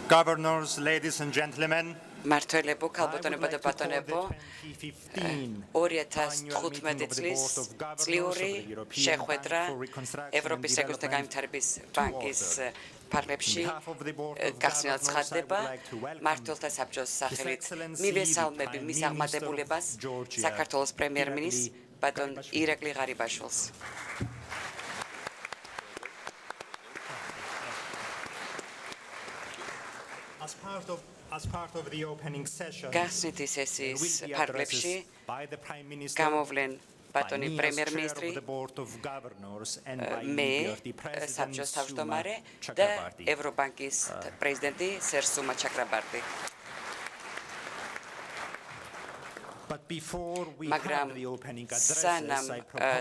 Governors, ladies and gentlemen, მართველებო, ქალბატონებო და ბატონებო, 2015 წლის წლიური შეხვედრა ევროპის რეგიონთა განვითარების ბანკის ფარგლებში გახსნილად ცხადდება. მმართველთა საბჭოს სახელით მივესალმები მის აღმადებულებას საქართველოს პრემიერ-მინისტრს ბატონ ირაკლი ღარიბაშვილს. გახსნითი სესიის ფარგლებში გამოვლენ ბატონი პრემიერ-მინისტრი, მე საბჭოს თავმჯდომარე და ევრობანკის პრეზიდენტი სერსუმა ჩაკრაბარდი. მაგრამ სანამ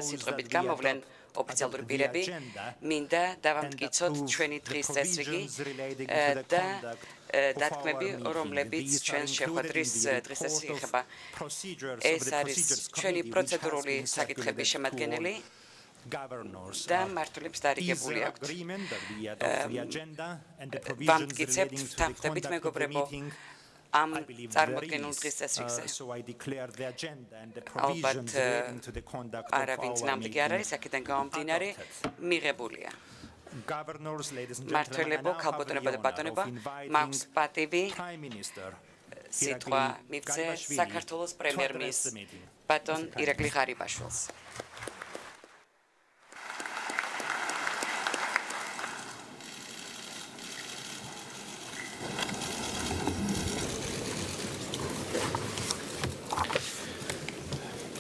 სიტყვებით გამოვლენ ოფიციალური პირები, მინდა დავამტკიცოთ ჩვენი დღის წესრიგი და დათქმები, რომლებიც ჩვენ შეხვედრის დღის წესრიგი ეხება. ეს არის ჩვენი პროცედურული საკითხების შემადგენელი და მმართველებს დარიგებული აქვთ. ვამტკიცებთ თანხმდებით, მეგობრებო, ამ წარმოდგენილ დღის წესრიგზე. ალბათ არავინც ნამდვილი არ არის, აქედან გამომდინარე მიღებულია. მმართველებო, ქალბატონებო და ბატონებო, მაქვს პატივი სიტყვა მივცე საქართველოს პრემიერ-მინისტრს ბატონ ირაკლი ღარიბაშვილს.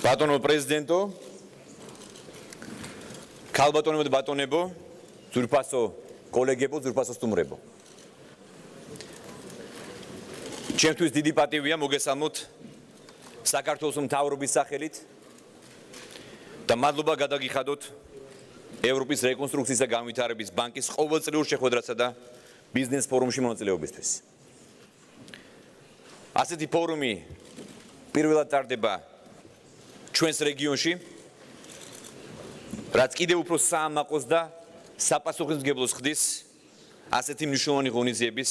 ბატონო პრეზიდენტო, ქალბატონებო და ბატონებო, ძვირფასო კოლეგებო, ძვირფასო სტუმრებო. ჩემთვის დიდი პატივია მოგესალმოთ საქართველოს მთავრობის სახელით და მადლობა გადაგიხადოთ ევროპის რეკონსტრუქციის და განვითარების ბანკის ყოველწლიურ შეხვედრასა და ბიზნეს ფორუმში მონაწილეობისთვის. ასეთი ფორუმი პირველად ტარდება ჩვენს რეგიონში, რაც კიდევ უფრო საამაყოს და საპასუხისმგებლოს ხდის ასეთი მნიშვნელოვანი ღონისძიების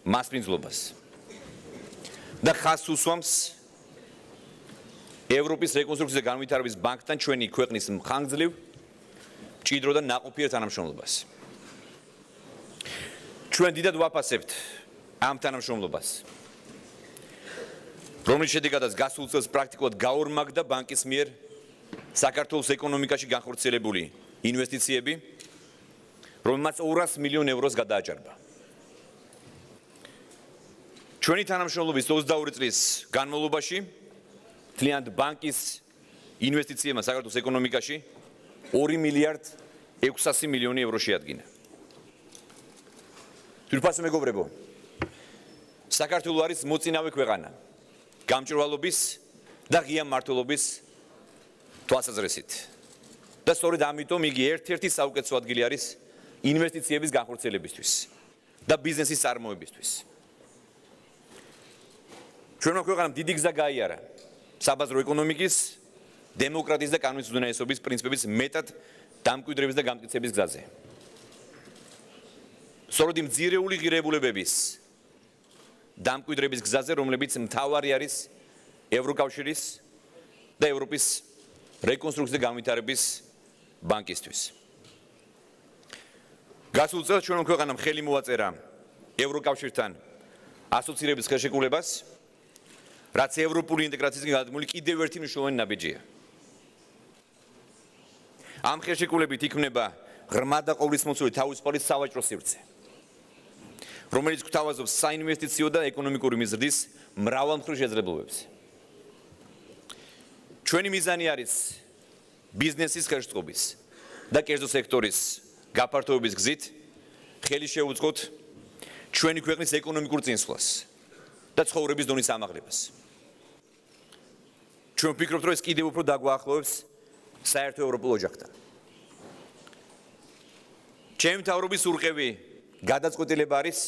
მასპინძლობას. და ხაზს უსვამს ევროპის რეკონსტრუქციის და განვითარების ბანკთან ჩვენი ქვეყნის მხანგრძლივ, მჭიდრო და ნაყოფიერ თანამშრომლობას. ჩვენ დიდად ვაფასებთ ამ თანამშრომლობას, რომლის შედეგადაც გასულ წელს პრაქტიკულად გაორმაგდა ბანკის მიერ საქართველოს ეკონომიკაში განხორციელებული ინვესტიციები, რომელმაც 200 მილიონ ევროს გადააჭარბა. ჩვენი თანამშრომლობის 22 წლის განმავლობაში მთლიანად ბანკის ინვესტიციებმა საქართველოს ეკონომიკაში 2 მილიარდ 600 მილიონი ევრო შეადგინა. ძვირფასო მეგობრებო, საქართველო არის მოწინავე ქვეყანა გამჭვირვალობის და ღია მმართველობის თვალსაზრისით. და სწორედ ამიტომ იგი ერთ-ერთი საუკეთესო ადგილი არის ინვესტიციების განხორციელებისთვის და ბიზნესის წარმოებისთვის. ჩვენმა ქვეყანამ დიდი გზა გაიარა საბაზრო ეკონომიკის, დემოკრატიის და კანონის უზენაესობის პრინციპების მეტად დამკვიდრების და გამტკიცების გზაზე. სწორედ იმ ძირეული ღირებულებების დამკვიდრების გზაზე, რომლებიც მთავარი არის ევროკავშირის და ევროპის რეკონსტრუქციის და განვითარების ბანკისთვის. გასულ წელს ჩვენმა ქვეყანამ ხელი მოაწერა ევროკავშირთან ასოცირების ხელშეკრულებას, რაც ევროპული ინტეგრაციისგან გადადგმული კიდევ ერთი მნიშვნელოვანი ნაბიჯია. ამ ხელშეკრულებით იქმნება ღრმა და ყოვლისმოცული თავისუფალი სავაჭრო სივრცე, რომელიც გვთავაზობს საინვესტიციო და ეკონომიკური მიზრდის მრავალმხრივ შეძლებულობებს. ჩვენი მიზანი არის ბიზნესის ხელშეწყობის და კერძო სექტორის გაფართოების გზით ხელი შეუწყოთ ჩვენი ქვეყნის ეკონომიკურ წინსვლას და ცხოვრების დონის ამაღლებას. ჩვენ ვფიქრობთ, რომ ეს კიდევ უფრო დაგვაახლოვებს საერთო ევროპულ ოჯახთან. ჩემი მთავრობის ურყევი გადაწყვეტილება არის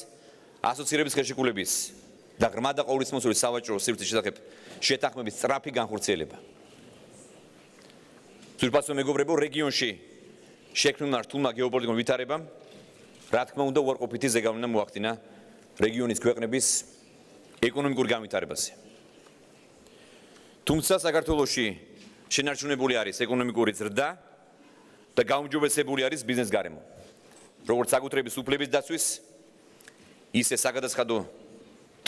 ასოცირების ხელშეკრულების და ღრმა და ყოვლისმოსული სავაჭრო სივრცის შესახებ შეთანხმების სწრაფი განხორციელება. ძვირფასო მეგობრებო, რეგიონში შექმნილმა რთულმა გეოპოლიტიკურმა ვითარებამ, რა თქმა უნდა, უარყოფითი ზეგავლენა მოახდინა რეგიონის ქვეყნების ეკონომიკურ განვითარებაზე. თუმცა საქართველოში შენარჩუნებული არის ეკონომიკური ზრდა და გაუმჯობესებული არის ბიზნეს გარემო. როგორც საკუთრების უფლების დაცვის, ისე საგადასახადო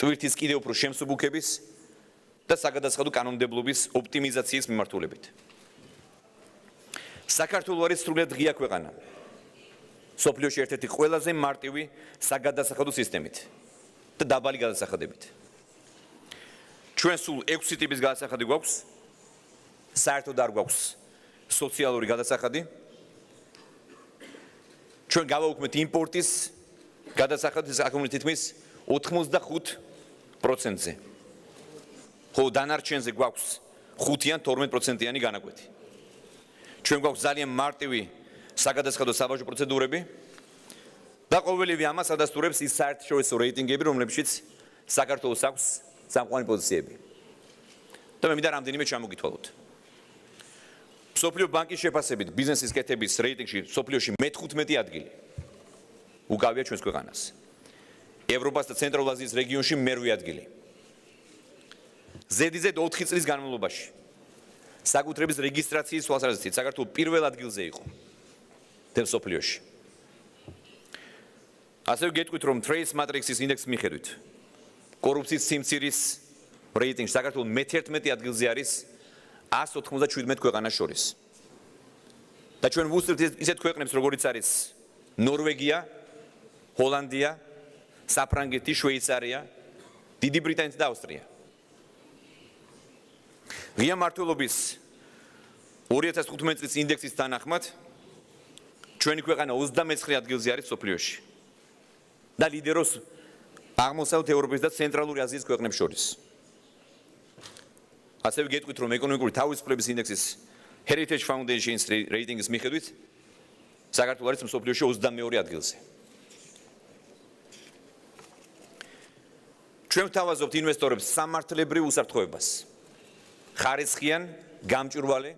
ტვირთის კიდევ უფრო შემსუბუქების და საგადასახადო კანონმდებლობის ოპტიმიზაციის მიმართულებით. საქართველო არის სრულიად ღია ქვეყანა. სოფლიოში ერთ-ერთი ყველაზე მარტივი საგადასახადო სისტემით და დაბალი გადასახადებით. ჩვენ სულ 6 ტიპის გადასახადი გვაქვს. საერთოდ არ გვაქვს სოციალური გადასახადი. ჩვენ გავაუქმეთ იმპორტის გადასახადის აკუმულირებული თითქმის 85%-ზე. ხო, დანარჩენზე გვაქვს 5 ან 12%-იანი განაკვეთი. ჩვენ გვაქვს ძალიან მარტივი საგადასახადო საბაჟო პროცედურები და ყოველივე ამას ადასტურებს ის საერთაშორისო რეიტინგები, რომლებშიც საქართველოს აქვს სამყარო პოზიციები. და მე მინდა რამდენიმე ჩამოგითვალოთ. მსოფლიო ბანკის შეფასებით ბიზნესის კეთების რეიტინგში მსოფლიოში მე-15 ადგილი უკავია ჩვენს ქვეყანას. ევროპას და ცენტრალურ აზიის რეგიონში მე-8 ადგილი. ზედიზედ 4 წლის განმავლობაში საკუთრების რეგისტრაციის თვალსაზრისით საქართველო პირველ ადგილზე იყო მსოფლიოში. ასევე გეტყვით, რომ Trace Matrix-ის ინდექსის მიხედვით კორუფციის სიმცირის რეიტინგში საქართველო მე-11 ადგილზე არის 197 ქვეყანას შორის. და ჩვენ ვუსწრებთ ისეთ ქვეყნებს, როგორიც არის ნორვეგია, ჰოლანდია, საფრანგეთი, შვეიცარია, დიდი ბრიტანეთი და ავსტრია. ღია მმართველობის 2015 წლის ინდექსის თანახმად ჩვენი ქვეყანა 29 ადგილზე არის მსოფლიოში და ლიდერობს აღმოსავლეთ ევროპის და ცენტრალური აზიის ქვეყნებს შორის. ასევე გეტყვით, რომ ეკონომიკური თავისუფლების ინდექსის Heritage Foundation-ის რეიტინგის მიხედვით საქართველო არის მსოფლიოში 22 ადგილზე. ჩვენ ვთავაზობთ ინვესტორებს სამართლებრივ უსაფრთხოებას, ხარისხიან, გამჭვირვალე,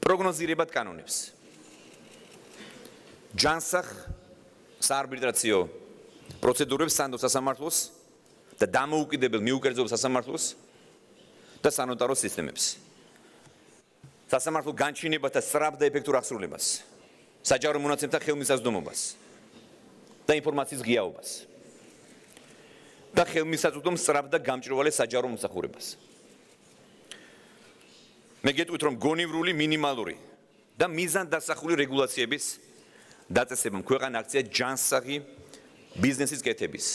პროგნოზირებად კანონებს. ჯანსაღ საარბიტრაციო პროცედურებს სანდო სასამართლოს და დამოუკიდებელ მიუკერძო სასამართლოს და სანოტარო სისტემებს. სასამართლო განჩინებათა სწრაფ და ეფექტურ აღსრულებას, საჯარო მონაცემთა ხელმისაწვდომობას და ინფორმაციის ღიაობას და ხელმისაწვდომ სწრაფ და გამჭვირვალე საჯარო მომსახურებას. მე გეტყვით, რომ გონივრული მინიმალური და მიზანდასახული რეგულაციების დაწესებამ ქვეყანა აქცია ჯანსაღი ბიზნესის კეთების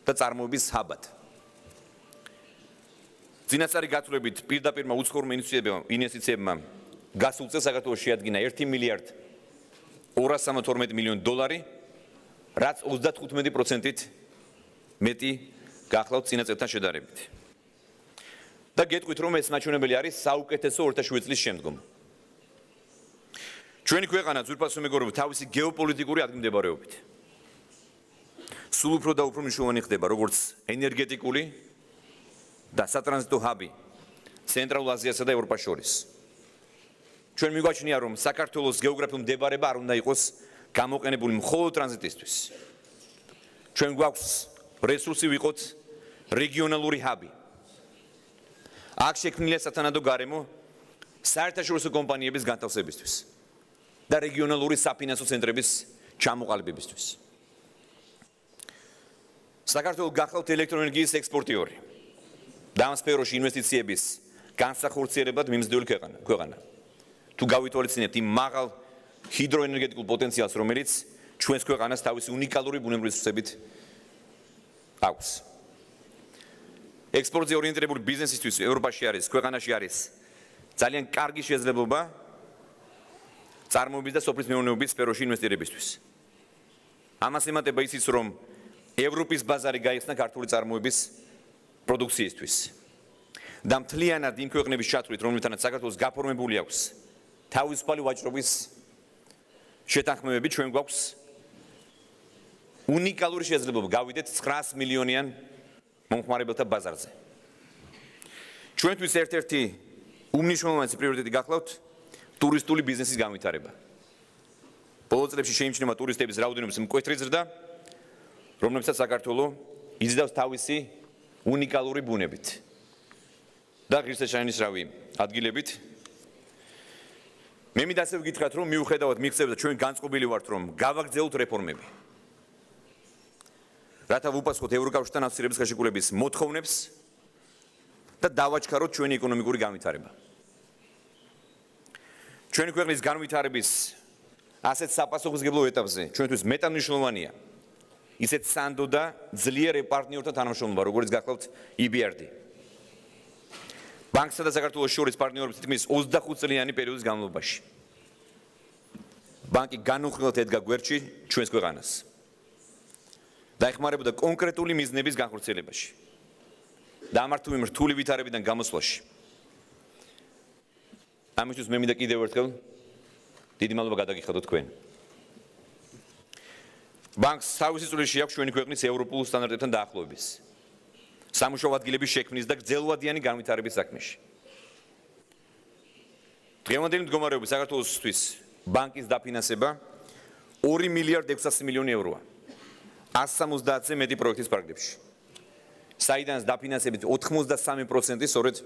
და წარმოების ჰაბად. წინასწარი გათვლებით პირდაპირმა უცხოურმა ინვესტიციებმა გასულ წელს საქართველოს შეადგინა 1 მილიარდ 272 მილიონი დოლარი, რაც 35%-ით მეტი გახლავთ წინა წელთან შედარებით. და გეტყვით, რომ ეს მაჩვენებელი არის საუკეთესო 2007 წლის შემდგომ. ჩვენი ქვეყანა ძვირფასო მეგობრებო თავისი გეოპოლიტიკური ადგილმდებარეობით სულ უფრო და უფრო მნიშვნელოვანი ხდება როგორც ენერგეტიკული და სატრანზიტო ჰაბი ცენტრალურ აზიასა და ევროპას შორის. ჩვენ მიგვაჩნია, რომ საქართველოს გეოგრაფიული მდებარეობა არ უნდა იყოს გამოყენებული მხოლოდ ტრანზიტისთვის. ჩვენ გვაქვს რესურსი ვიყოთ რეგიონალური ჰაბი. აქ შექმნილია სათანადო გარემო საერთაშორისო კომპანიების განთავსებისთვის და რეგიონალური საფინანსო ცენტრების ჩამოყალიბებისთვის. საქართველო გახლავთ ელექტროენერგიის ექსპორტიორი და ამ სფეროში ინვესტიციების განსახორციელებად მიმზიდველი ქვეყანა. თუ გავიტვალისწინებთ იმ მაღალ ჰიდროენერგეტიკულ პოტენციალს, რომელიც ჩვენს ქვეყანას თავისი უნიკალური ბუნებრივი რესურსებით აქვს. ექსპორტზე ორიენტირებული ბიზნესისთვის ევროპაში არის, ქვეყანაში არის ძალიან კარგი შესაძლებლობა წარმოების და სოფლის მეურნეობის სფეროში ინვესტირებისთვის. ამას ემატება ისიც, რომ ევროპის ბაზარი გაიხსნა ქართული წარმოების პროდუქციისთვის. და მთლიანად იმ ქვეყნების ჩათვლით, რომლითანაც საქართველოს გაფორმებული აქვს თავისუფალი ვაჭრობის შეთანხმებები ჩვენ გვაქვს უნიკალური შესაძლებლობა გავიდეთ 900 მილიონიან მომხმარებელთა ბაზარზე. ჩვენთვის ერთ-ერთი უმნიშვნელოვანესი პრიორიტეტი გახლავთ ტურისტული ბიზნესის განვითარება. ბოლო წლებში შეიმჩნევა ტურისტების რაოდენობის მკვეთრი ზრდა, რომლებსაც საქართველოს იზიდავს თავისი უნიკალური ბუნებით და ღირსშესანიშნავი ადგილებით. მე მინდა ასევე გითხრათ, რომ მიუხედავად მიღწევებს ჩვენ განწყობილი ვართ, რომ გავაგრძელოთ რეფორმები. რათა ვუპასუხოთ ევროკავშირთან ასოცირების ხელშეკრულების მოთხოვნებს და დავაჩქაროთ ჩვენი ეკონომიკური განვითარება. ჩვენი ქვეყნის განვითარების ასეთ საპასუხისმგებლო ეტაპზე ჩვენთვის მეტად მნიშვნელოვანია ისეთ სანდო და ძლიერ პარტნიორთა თანამშრომლობა, როგორც გახლავთ EBRD. ბანკსა და საქართველოს შორის პარტნიორობის თითქმის 25 წლიანი პერიოდის განმავლობაში. ბანკი განუხრელად ედგა გვერდში ჩვენს ქვეყანას. დაეხმარებოდა კონკრეტული მიზნების განხორციელებაში. დამართული რთული ვითარებიდან გამოსვლაში. ამისთვის მე მინდა კიდევ ერთხელ დიდი მადლობა გადაგიხადოთ თქვენ. ბანკს თავისი წვლილი აქვს ჩვენი ქვეყნის ევროპულ სტანდარტებთან დაახლოების, სამუშაო ადგილების შექმნის და გრძელვადიანი განვითარების საქმეში. დღევანდელი მდგომარეობით საქართველოსთვის ბანკის დაფინანსება 2 მილიარდ 600 მილიონი ევროა 170-ზე მეტი პროექტის პარკებში. საიდანაც დაფინანსებით 83% სწორედ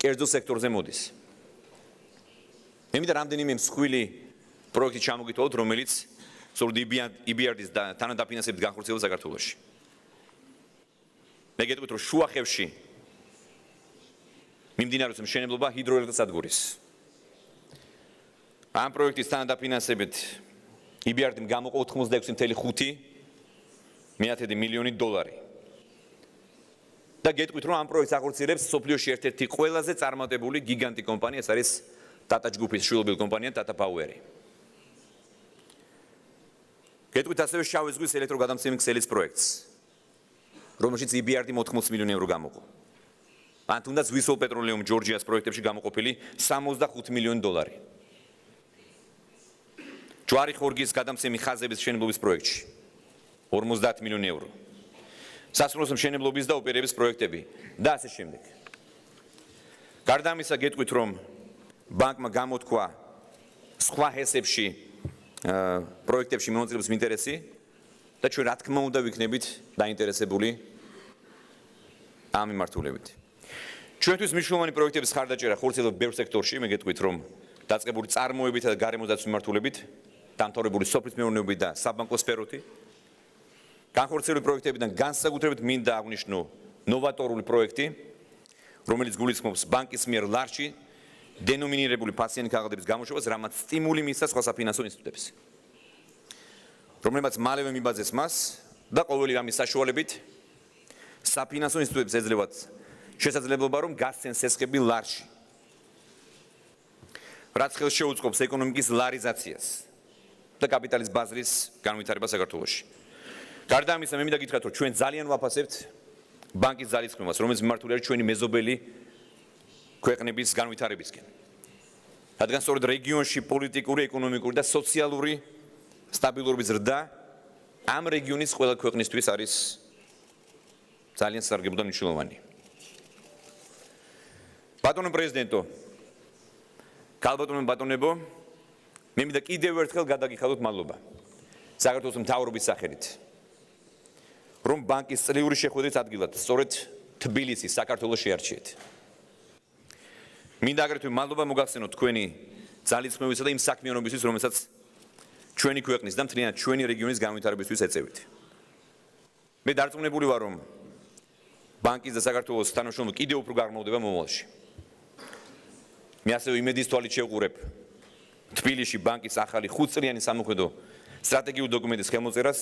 კერძო სექტორზე მოდის. მე მინდა რამდენიმე მსხვილი პროექტი ჩამოგითვალოთ, რომელიც სწორედ EBRD-ის თანადაფინანსებით განხორციელდა საქართველოში. მე გეტყვით, რომ შუახევში მიმდინარეობს მშენებლობა ჰიდროელექტროსადგურის. ამ პროექტის თანადაფინანსებით EBRD-მ გამოყო 86.5 მილიონი დოლარი. და გეტყვით, რომ ამ პროექტს ახორციელებს სოფლიოში ერთ-ერთი ყველაზე წარმატებული გიგანტი კომპანია, ეს არის Tata ჯგუფის შვილობილი კომპანია Tata Power-ი. გეტყვით ასევე შავი ზღვის ელექტროგადამცემი ქსელის პროექტს, რომელშიც EBRD 80 მილიონი ევრო გამოყო. ან თუნდაც ვისოლ პეტროლეუმ ჯორჯიას პროექტებში გამოყოფილი 65 მილიონი დოლარი. ჯვარი ხორგის გადამცემი ხაზების მშენებლობის პროექტში 50 მილიონი ევრო. სასწავლო მშენებლობის და ოპერების პროექტები და ასე შემდეგ. გარდა ამისა გეტყვით, რომ ბანკმა გამოთქვა სხვა ჰესებში პროექტებში მონაწილეობის ინტერესი და ჩვენ რა თქმა უნდა ვიქნებით დაინტერესებული ამ მიმართულებით. ჩვენთვის მნიშვნელოვანი პროექტების ხარდაჭერა ხორციელდება ბევრ სექტორში, მე გეტყვით, რომ დაწყებული წარმოებითა და გარემოდაცვის მიმართულებით, დამთავრებული სოფლის მეურნეობით და საბანკო სფეროთი, განხორციელებული პროექტებიდან განსაკუთრებით მინდა აღნიშნო ნოვატორული პროექტი, რომელიც გულისხმობს ბანკის მიერ ლარჯი დენომინირებული ფასიანი ქაღალდების გამოშვებას, რამაც სტიმული მისცა სხვა საფინანსო ინსტიტუტებს, რომლებიც მალევე მიბაძეს მას და ყოველი ამის საშუალებით საფინანსო ინსტიტუტებს ეძლევათ შესაძლებლობა, რომ გასცენ სესხები ლარჯში, რაც ხელს შეუწყობს ეკონომიკის ლარიზაციას და კაპიტალის ბაზრის განვითარებას საქართველოში. გარდა ამისა, მე მინდა გითხრათ, რომ ჩვენ ძალიან ვაფასებთ ბანკის ძალისხმევას, რომელიც მიმართული არის ჩვენი მეზობელი ქვეყნების განვითარებისკენ. რადგან სწორედ რეგიონში პოლიტიკური, ეკონომიკური და სოციალური სტაბილურობის ზრდა ამ რეგიონის ყველა ქვეყნისთვის არის ძალიან სარგებლო და მნიშვნელოვანი. ბატონო პრეზიდენტო, ქალბატონო ბატონებო, მე მინდა კიდევ ერთხელ გადაგიხადოთ მადლობა საქართველოს მთავრობის სახელით, რომ ბანკის წლიური შეხვედრის ადგილად სწორედ თბილისი საქართველოს შეარჩიეთ. მინდა აგრეთვე მადლობა მოგახსენოთ თქვენი ძალისხმევისა და იმ საქმიანობისთვის, რომელსაც ჩვენი ქვეყნის და მთლიანად ჩვენი რეგიონის განვითარებისთვის ეწევით. მე დარწმუნებული ვარ, რომ ბანკის და საქართველოს თანამშრომლობა კიდევ უფრო გაღრმავდება მომავალში. მე ასევე იმედის თვალით შევყურებ თბილისში ბანკის ახალი 5 წლიანი სამოქმედო სტრატეგიული დოკუმენტის ხელმოწერას,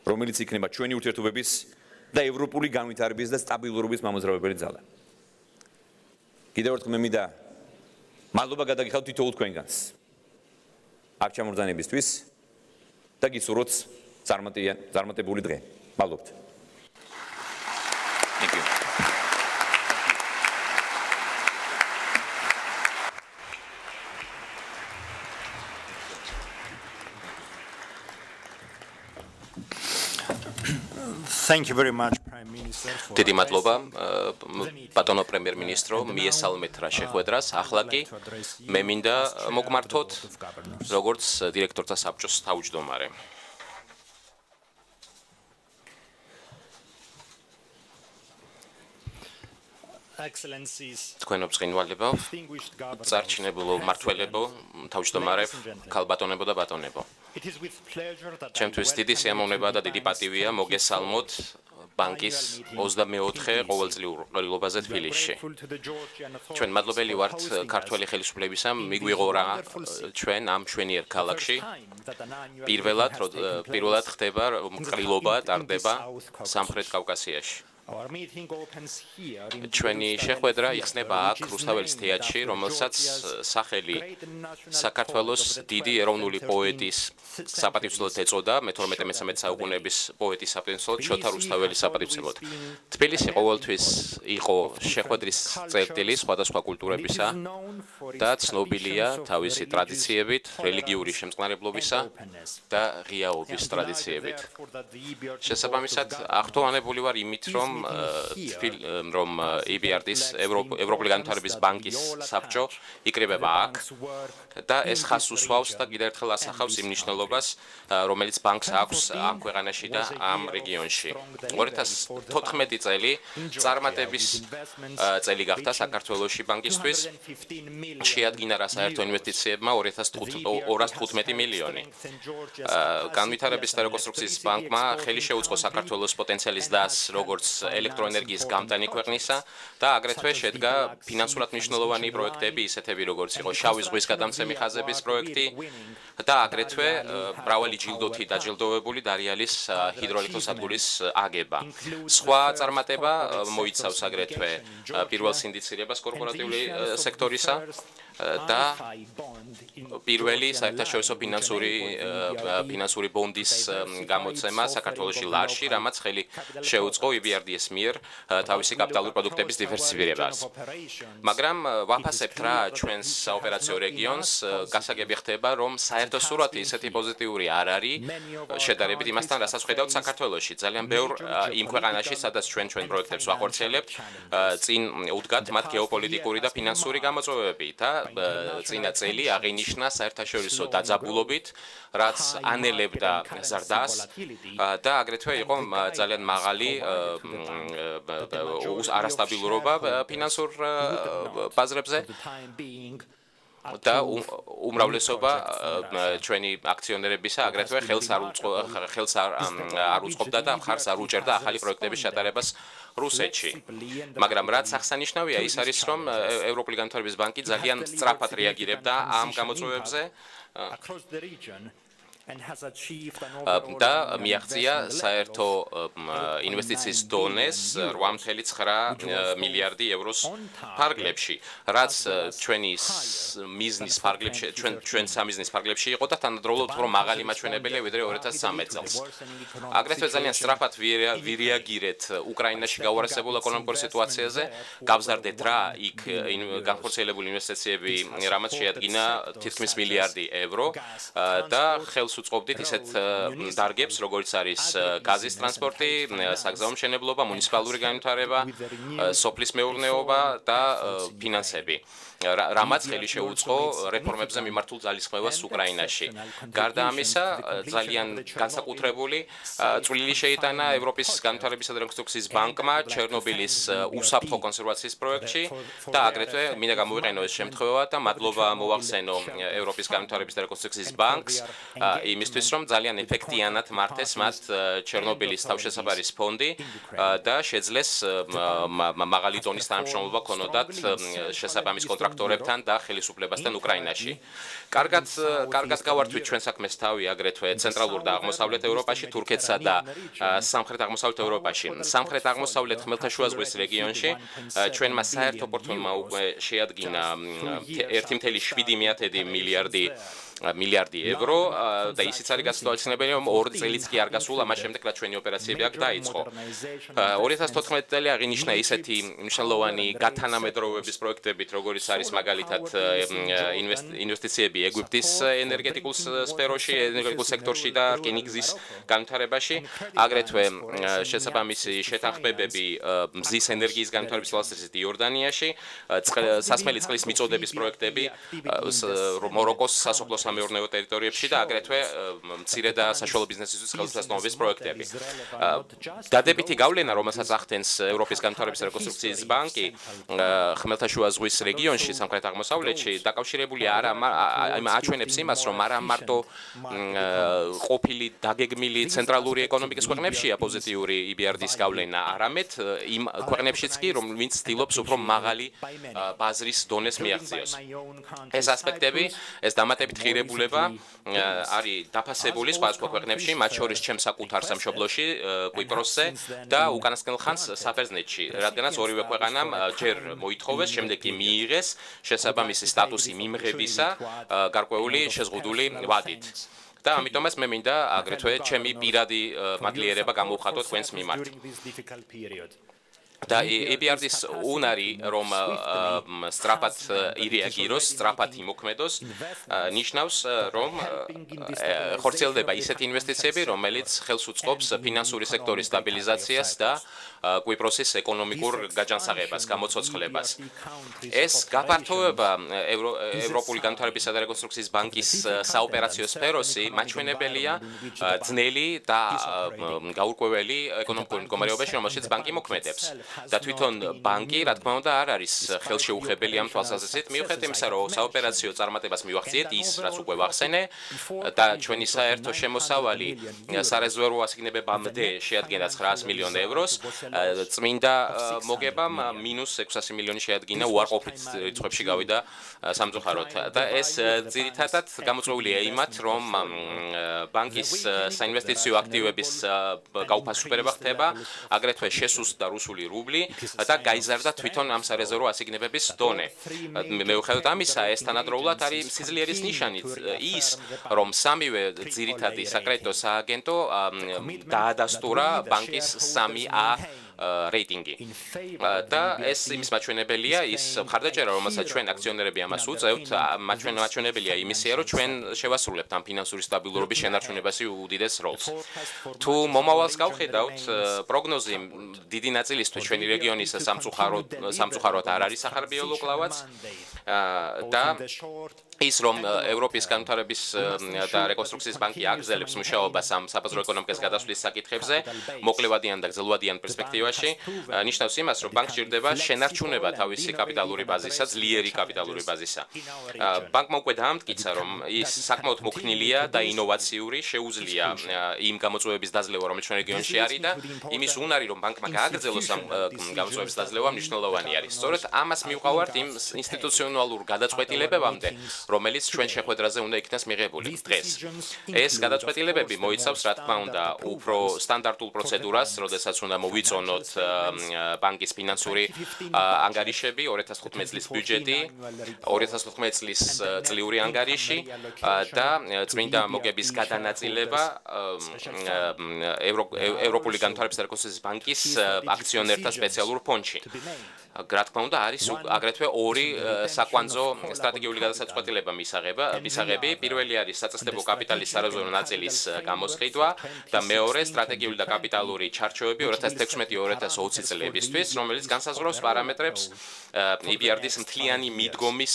რომელიც იქნება ჩვენი ურთიერთობების და ევროპული განვითარების და სტაბილურობის მამოძრავებელი ძალა. კიდევ ერთხელ მე მინდა მადლობა გადაგიხადოთ თითოეულ თქვენგანს აქ ჩამორძანებისთვის და გისურვოთ წარმატებული დღე. მადლობთ. Thank you. Thank you very much, Prime Minister. დიდი მადლობა ბატონო პრემიერ-მინისტრო მიესალმეთ რა შეხვედრას. ახლა კი მე მინდა მოგმართოთ როგორც დირექტორთა საბჭოს თავმჯდომარე. Excellencies, თქვენო ბრწყინვალებო, distinguished governors, წარჩინებულო მმართველებო, თავმჯდომარე, ქალბატონებო და ბატონებო. it is with pleasure that I ჩემთვის დიდი სიამოვნება და დიდი პატივია მოგესალმოთ ბანკის 24 ყოველწლიურ ყრილობაზე თბილისში. ჩვენ მადლობელი ვართ ქართველი ხელისუფლებისა, მიგვიღო რა ჩვენ ამ მშვენიერ ქალაქში. პირველად ხდება ყრილობა ტარდება სამხრეთ კავკასიაში. ჩვენი შეხვედრა იხსნება აქ რუსთაველის თეატრში, რომელსაც სახელი საქართველოს დიდი ეროვნული პოეტის საპატივცემლოდ ეწოდა, მე-12-13 საუკუნეების პოეტის საპატივცემლოდ შოთა რუსთაველის საპატივცემლოდ. თბილისი ყოველთვის იყო შეხვედრის წერტილი სხვადასხვა კულტურებისა და ცნობილია თავისი ტრადიციებით, რელიგიური შემწყნარებლობისა და ღიაობის ტრადიციებით. შესაბამისად, ახტოვანებული ვარ იმით, რომ EBRD-ის ევროპული განვითარების ბანკის საბჭო იკრიბება აქ და ეს ხაზს უსვავს და კიდევ ერთხელ ასახავს იმ მნიშვნელობას, რომელიც ბანკს აქვს ამ ქვეყანაში და ამ რეგიონში. 2014 წელი წარმატების წელი გახდა საქართველოში ბანკისთვის. შეადგინა რა საერთო ინვესტიციებმა 215 მილიონი. განვითარების და რეკონსტრუქციის ბანკმა ხელი შეუწყო საქართველოს პოტენციალის დასს როგორც ელექტროენერგიის გამტანი ქვეყნისა და აგრეთვე შედგა ფინანსურად მნიშვნელოვანი პროექტები, ისეთები როგორც იყო შავი ზღვის გადამცემი ხაზების პროექტი და აგრეთვე მრავალი ჯილდოთი დაჯილდოვებული დარიალის ჰიდროელექტროსადგურის აგება. სხვა წარმატება მოიცავს აგრეთვე პირველ სინდიცირებას კორპორატიული სექტორისა და პირველი საერთაშორისო ფინანსური ბონდის გამოცემა საქართველოში ლარში, რამაც ხელი შეუწყო EBRD-ის მიერ თავისი კაპიტალური პროდუქტების დივერსიფიცირებას. მაგრამ ვაფასებთ რა ჩვენს საოპერაციო რეგიონს, გასაგები ხდება, რომ საერთო სურათი ისეთი პოზიტიური არ არის შედარებით იმასთან, რასაც ხედავთ საქართველოში. ძალიან ბევრ იმ ქვეყანაში, სადაც ჩვენ პროექტებს ვახორციელებთ, წინ უდგათ მათ გეოპოლიტიკური და ფინანსური გამოწვევები და წინა წელი აღინიშნა საერთაშორისო დაძაბულობით, რაც ანელებდა ზრდას და აგრეთვე იყო ძალიან მაღალი არასტაბილურობა ფინანსურ ბაზრებზე და უმრავლესობა ჩვენი აქციონერებისა აგრეთვე ხელს არ უწყობდა და მხარს არ უჭერდა ახალი პროექტების ჩატარებას რუსეთში. მაგრამ რაც აღსანიშნავია ის არის, რომ ევროპული განვითარების ბანკი ძალიან სწრაფად რეაგირებდა ამ გამოწვევებზე და მიაღწია საერთო ინვესტიციის დონეს 8.9 მილიარდი ევროს ფარგლებში, რაც ჩვენი მიზნის ფარგლებში, ჩვენ სამიზნის ფარგლებში იყო და თანადროულად უფრო მაღალი მაჩვენებელია ვიდრე 2013 წელს. აგრეთვე ძალიან სწრაფად ვირეაგირეთ უკრაინაში გაუარესებულ ეკონომიკურ სიტუაციაზე, გავზარდეთ რა იქ განხორციელებული ინვესტიციები, რამაც შეადგინა თითქმის მილიარდი ევრო და ხელს უწყობდით ისეთ დარგებს, როგორც არის გაზის ტრანსპორტი, საგზაო მშენებლობა, მუნიციპალური განვითარება, სოფლის მეურნეობა და ფინანსები. რამაც ხელი შეუწყო რეფორმებზე მიმართულ ძალისხმევას უკრაინაში. გარდა ამისა, ძალიან განსაკუთრებული წვლილი შეიტანა ევროპის განვითარებისა და რეკონსტრუქციის ბანკმა ჩერნობილის უსაფრთხო კონსერვაციის პროექტში და აგრეთვე მინდა გამოვიყენო ეს შემთხვევა და მადლობა მოვახსენო ევროპის განვითარების და რეკონსტრუქციის ბანკს იმისთვის, რომ ძალიან ეფექტიანად მართეს მათ ჩერნობილის თავშესაფარის ფონდი და შეძლეს მაღალი დონის თანამშრომლობა ქონოდათ შესაბამის კონტრაქტორებთან და ხელისუფლებასთან უკრაინაში. კარგად გავართვით ჩვენ საქმეს თავი აგრეთვე ცენტრალურ და აღმოსავლეთ ევროპაში, თურქეთსა და სამხრეთ აღმოსავლეთ ევროპაში. სამხრეთ აღმოსავლეთ ხმელთაშუა ზღვის რეგიონში ჩვენმა საერთო პორტფელმა უკვე შეადგინა 1.7 მილიარდი მილიარდი ევრო და ისიც არის გასათვალისწინებელი, რომ 2 წელიც კი არ გასულა მას შემდეგ, რაც ჩვენი ოპერაციები აქ დაიწყო. 2014 წელი აღინიშნა ისეთი მნიშვნელოვანი გათანამედროვეობის პროექტებით, როგორიც არის მაგალითად ინვესტიციები ეგვიპტის ენერგეტიკულ სფეროში, ენერგეტიკულ სექტორში და რკინიგზის განვითარებაში, აგრეთვე შესაბამისი შეთანხმებები მზის ენერგიის განვითარების თვალსაზრისით იორდანიაში, სასმელი წყლის მიწოდების პროექტები მაროკოს სასოფლო-სამეურნეო ტერიტორიებში და აგრეთვე მცირე და საშუალო ბიზნესისთვის ხელმისაწვდომობის პროექტები. დადებითი გავლენა, რომელსაც ახდენს ევროპის განვითარების და რეკონსტრუქციის ბანკი ხმელთაშუა ზღვის რეგიონში, სამხრეთ აღმოსავლეთში, დაკავშირებული აჩვენებს იმას, რომ არა მარტო ყოფილი დაგეგმილი ცენტრალური ეკონომიკის ქვეყნებშია პოზიტიური EBRD-ის გავლენა, არამედ იმ ქვეყნებშიც კი, ვინც ცდილობს უფრო მაღალი ბაზრის დონეს მიაღწიოს. ეს ასპექტები, ეს დამატებით ღირებულება არის დაფასებული სხვადასხვა ქვეყნებში, მათ შორის ჩემს საკუთარ სამშობლოში, კვიპროსზე და უკანასკნელ ხანს საბერძნეთში, რადგანაც ორივე ქვეყანამ ჯერ მოითხოვეს, შემდეგ კი მიიღეს შესაბამისი სტატუსი მიმღებისა გარკვეული შეზღუდული ვადით. და ამიტომაც მე მინდა აგრეთვე ჩემი პირადი მადლიერება გამოვხატო თქვენს მიმართ. და EBRD-ის უნარი, რომ სწრაფად ირეაგიროს, სწრაფად იმოქმედოს, ნიშნავს, რომ ხორციელდება ისეთი ინვესტიციები, რომელიც ხელს უწყობს ფინანსური სექტორის სტაბილიზაციას და კვიპროსის ეკონომიკურ გაჯანსაღებას, გამოცოცხლებას. ეს გაფართოება ევროპული განვითარებისა და რეკონსტრუქციის ბანკის საოპერაციო სფეროსი მაჩვენებელია ძნელი და გაურკვეველი ეკონომიკური მდგომარეობაში, რომელშიც ბანკი მოქმედებს. და თვითონ ბანკი, რა თქმა უნდა, არ არის ხელშეუხებელი ამ თვალსაზრისით, მიუხედავად იმისა, რომ საოპერაციო წარმატებას მივახციეთ ის, რაც უკვე ვახსენე, და ჩვენი საერთო შემოსავალი სარეზერვო ასიგნებებამდე შეადგენდა 900 მილიონ ევროს, წმინდა მოგებამ -600 მილიონი შეადგინა უარყოფით რიცხვებში გავიდა სამწუხაროდ. და ეს ძირითადად გამოწვეულია იმათ, რომ ბანკის საინვესტიციო აქტივების გაუფასუფერება ხდება, აგრეთვე შესუსტდა რუსული რუბლი და გაიზარდა თვითონ ამ სარეზერვო ასიგნებების დონე. მიუხედავად ამისა, ეს თანადროულად არის სიძლიერის ნიშანი ის, რომ სამივე ძირითადი საკრედიტო სააგენტო დაადასტურა ბანკის 3A რეიტინგი. და ეს იმის მაჩვენებელია, ის მხარდაჭერა, რომელსაც ჩვენ აქციონერები ამას უწევთ, მაჩვენებელია იმისია, რომ ჩვენ შევასრულებთ ამ ფინანსური სტაბილურობის შენარჩუნებაში უდიდეს როლს. თუ მომავალს გავხედავთ, პროგნოზი დიდი ნაწილისთვის ჩვენი რეგიონის სამწუხაროდ არ არის სახარბიელო კლავაც და ის, რომ ევროპის განვითარების და რეკონსტრუქციის ბანკი აგრძელებს მუშაობას ამ საბაზრო ეკონომიკის გადასვლის საკითხებზე, მოკლევადიან და გრძელვადიან პერსპექტივაში, ნიშნავს იმას, რომ ბანკს სჭირდება შენარჩუნება თავისი კაპიტალური ბაზისა, ძლიერი კაპიტალური ბაზისა. ბანკმა უკვე დაამტკიცა, რომ ის საკმაოდ მოქნილია და ინოვაციური, შეუძლია იმ გამოწვევების დაძლევა, რომელიც ჩვენ რეგიონში არის და იმის უნარი, რომ ბანკმა გააგრძელოს ამ გამოწვევების დაძლევა, მნიშვნელოვანი არის. სწორედ ამას მივყავართ იმ ინსტიტუციონალურ გადაწყვეტილებებამდე, რომელიც ჩვენ შეხვედრაზე უნდა იქნას მიღებული დღეს. ეს გადაწყვეტილებები მოიცავს, რა თქმა უნდა, უფრო სტანდარტულ პროცედურას, როდესაც უნდა მოვიწონოთ ბანკის ფინანსური ანგარიშები, 2015 წლის ბიუჯეტი, 2015 წლის წლიური ანგარიში და წმინდა მოგების გადანაწილება ევროპული განვითარების და რეკონსტრუქციის ბანკის აქციონერთა სპეციალურ ფონდში. რა თქმა უნდა, არის აგრეთვე ორი საკვანძო სტრატეგიული გადაწყვეტილება მისაღები. პირველი არის საწესდებო კაპიტალის სარეზერვო ნაწილის გამოსყიდვა და მეორე სტრატეგიული და კაპიტალური ჩარჩოები 2016-2020 წლებისთვის, რომელიც განსაზღვრავს პარამეტრებს EBRD-ის მთლიანი მიდგომის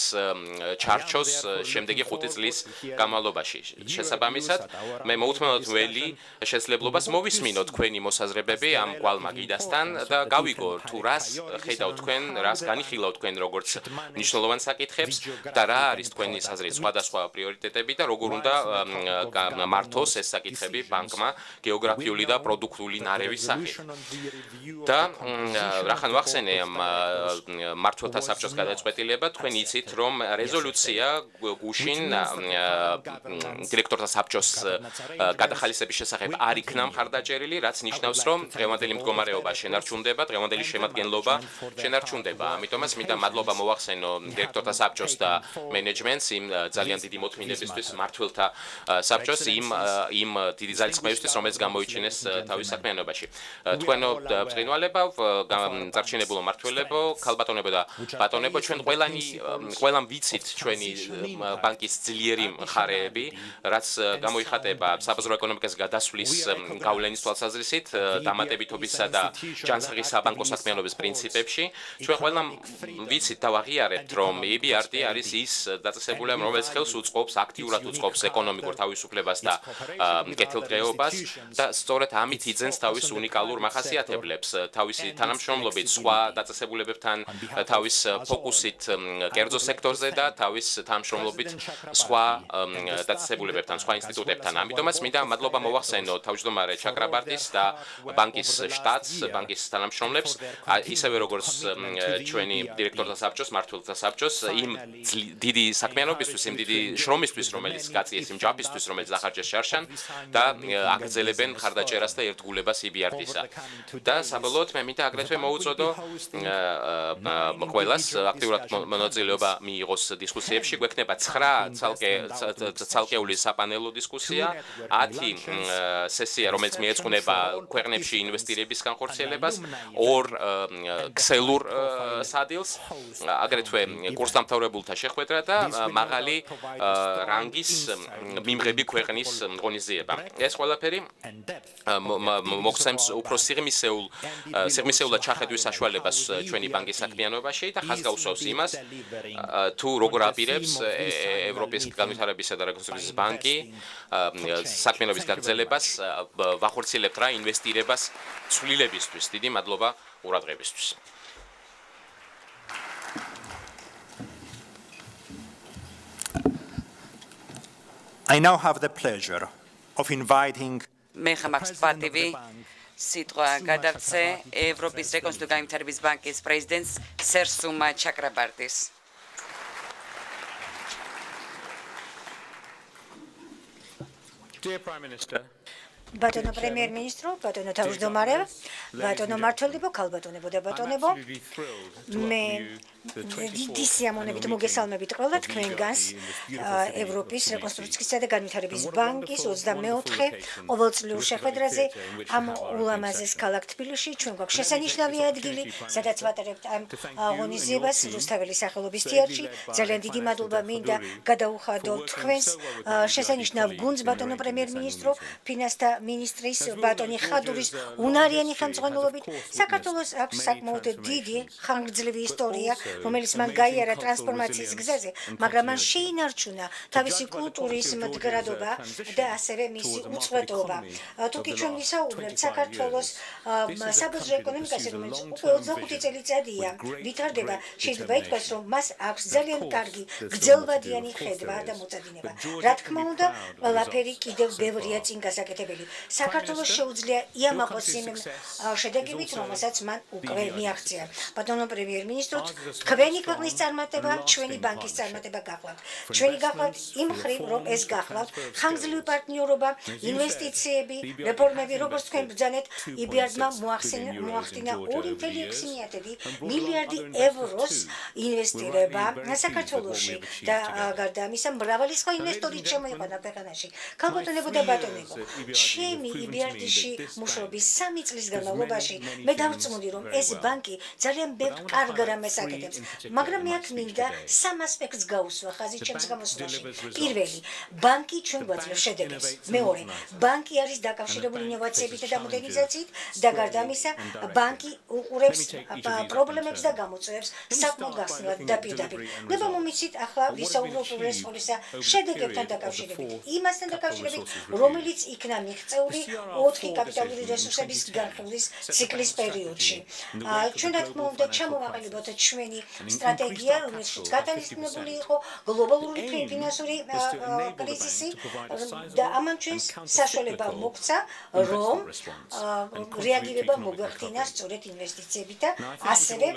ჩარჩოს შემდეგი 5 წლის განმავლობაში. შესაბამისად, მე მოუთმენთ ველი შესაძლებლობას მოვისმინოთ თქვენი მოსაზრებები ამ კვალმა გიდასთან და გავიგო თუ რას ხედავთ თქვენ, რას განიხილავთ თქვენ როგორც მნიშვნელოვან საკითხებს და რა არის თქვენი საზრით სხვადასხვა პრიორიტეტები და როგორ უნდა მართოს ეს საკითხები ბანკმა გეოგრაფიული და პროდუქტული ნარევის სახით. და რახან ვახსენე ამ მმართველთა საბჭოს გადაწყვეტილება თქვენ იცით რომ რეზოლუცია გუშინ დირექტორთა საბჭოს გადახალისების შესახებ არ იქნა მხარდაჭერილი რაც ნიშნავს რომ დღევანდელი მდგომარეობა შენარჩუნდება დღევანდელი შემადგენლობა შენარჩუნდება ამიტომაც მინდა მადლობა მოვახსენო დირექტორთა საბჭოს და მენეჯმენტს იმ ძალიან დიდი მოთმინებისთვის მმართველთა საბჭოს იმ დიდი ძალისხმევისთვის რომელიც გამოიჩინეს თავის საქმიანობაში თქვენო ბრწყინვალება წარჩინებულო მმართველებო ქალბატონებო და ბატონებო ჩვენ ყველამ ვიცით ჩვენი ბანკის ძლიერი მხარეები რაც გამოიხატება საბაზრო ეკონომიკის გადასვლის გავლენის თვალსაზრისით დამატებითობისა და ჯანსაღი საბანკო საქმიანობის პრინციპებში ჩვენ ყველამ ვიცით და ვაღიარებთ რომ EBRD არის ის დაწესებულება რომელიც ხელს უწყობს აქტიურად უწყობს ეკონომიკურ თავისუფლებას და კეთილდღეობას და სწორედ ამით იძენს თავის უნიკალურ მახასიათებლებს თავისი თანამშრომლობით სხვა დაწესებულებებთან თავის ფოკუსით კერძო სექტორზე და თავის თანამშრომლობით სხვა დაწესებულებებთან სხვა ინსტიტუტებთან ამიტომაც მინდა მადლობა მოვახსენო თავმჯდომარე ჩაკრაბარტის და ბანკის შტატს ბანკის თანამშრომლებს ისევე როგორც ჩვენი დირექტორთა საბჭოს მმართველთა საბჭოს იმ დიდი საქმიანობისთვის იმ დიდი შრომისთვის რომელიც გაწიეს იმ ჯაფისთვის რომელიც ახარჯეს შარშან და აგრძელებენ მხარდაჭერას და ერთგულებას EBRD-სა და საბოლოოდ მე მინდა აგრეთვე მოუწოდო ყველას აქტიურად მონაწილეობა მიიღოს დისკუსიებში გვექნება 9 ცალკეული საპანელო დისკუსია 10 სესია რომელიც მიეძღვნება ქვეყნებში ინვესტირების განხორციელებას 2 ქსელურ სადილს აგრეთვე კურსდამთავრებულთა შეხვედრა და მაღალი რანგის მიმღები ქვეყნის ღონისძიება ეს ყველაფერი მოგცემს უფრო სიღრმისეულად ჩახედვის საშუალებას ჩვენი ბანკის საქმიანობაში და ხაზგაუსვავს იმას თუ როგორ აპირებს ევროპის განვითარებისა და რეკონსტრუქციის ბანკი საქმიანობის გაგრძელებას ვახორციელებთ რა ინვესტირებას ცვლილებისთვის დიდი მადლობა ყურადღებისთვის I now have the pleasure of inviting მე ხამაქვს პატივი სიტყვა გადავცე ევროპის რეკონსტრუქციის განვითარების ბანკის პრეზიდენტს სერ სუმა ჩაკრაბარტის Dear Prime Minister, ბატონო პრემიერ-მინისტრო, ბატონო თავმჯდომარე, ბატონო მმართველებო, ქალბატონებო და ბატონებო, მე დიდი სიამოვნებით მოგესალმებით ყველა თქვენგანს ევროპის რეკონსტრუქციისა და განვითარების ბანკის 24 ყოველწლიურ შეხვედრაზე ამ ულამაზეს ქალაქ თბილისში ჩვენ გვაქვს შესანიშნავი ადგილი, სადაც ვატარებთ ამ ღონისძიებას რუსთაველის სახელობის თეატრში. ძალიან დიდი მადლობა მინდა გადაუხადო თქვენს შესანიშნავ გუნდს ბატონო პრემიერ-მინისტრო, ფინანსთა მინისტრის ბატონი ხადურის უნარიანი ხელმძღვანელობით საქართველოს აქვს საკმაოდ დიდი ხანგრძლივი ისტორია რომელიც მან გაიარა ტრანსფორმაციის გზაზე, მაგრამ მან შეინარჩუნა თავისი კულტურის მდგრადობა და ასევე მისი უწყვეტობა. თუ კი ჩვენ ვისაუბრებთ საქართველოს საბაზრო ეკონომიკაზე, რომელიც უკვე 25 წელიწადია ვითარდება, შეიძლება ითქვას, რომ მას აქვს ძალიან კარგი გრძელვადიანი ხედვა და მოწადინება. რა თქმა უნდა, ყველაფერი კიდევ ბევრია წინ გასაკეთებელი. საქართველოს შეუძლია იამაყოს იმ შედეგებით, რომელსაც მან უკვე მიაღწია. ბატონო პრემიერ-მინისტრო, თქვენი ქვეყნის წარმატება, ჩვენი ბანკის წარმატება გახლავთ. ჩვენი გახლავთ იმ მხრივ, რომ ეს გახლავთ ხანგრძლივი პარტნიორობა, ინვესტიციები, რეფორმები, როგორც თქვენ ბრძანეთ, EBRD-მა მოახდინა 2,6 მილიარდი ევროს ინვესტირება საქართველოში და გარდა ამისა, მრავალი სხვა ინვესტორი შემოიყვანა ქვეყანაში. ქალბატონებო და ბატონებო, ჩემი EBRD-ში მუშაობის 3 წლის განმავლობაში მე დავწმუნდი, რომ ეს ბანკი ძალიან ბევრ კარგ რამეს აკეთებს. მაგრამ მე აქ მინდა 3 ასპექტს გაუსვა ხაზი ჩემს გამოსვლაში. პირველი, ბანკი ჩვენ გვაძლევს შედეგებს. მეორე, ბანკი არის დაკავშირებული ინოვაციებით და მოდერნიზაციით და გარდა ამისა, ბანკი უყურებს პრობლემებს და გამოწვევებს საკმაოდ გახსნილად და პირდაპირ. ნება მომიცით ახლა ვისაუბროთ უბრალოდ პოლისა შედეგებთან დაკავშირებით. იმასთან დაკავშირებით, რომელიც იქნა მიღწეული 4 კაპიტალური რესურსების განხილვის ციკლის პერიოდში. ჩვენ რა თქმა უნდა ჩამოვაყალიბოთ ჩვენი სტრატეგია, რომელშიც გათვალისწინებული იყო გლობალური ფინანსური კრიზისი და ამან ჩვენს საშუალება მოგცა, რომ რეაგირება მოგვეხდინა სწორედ ინვესტიციებით და ასევე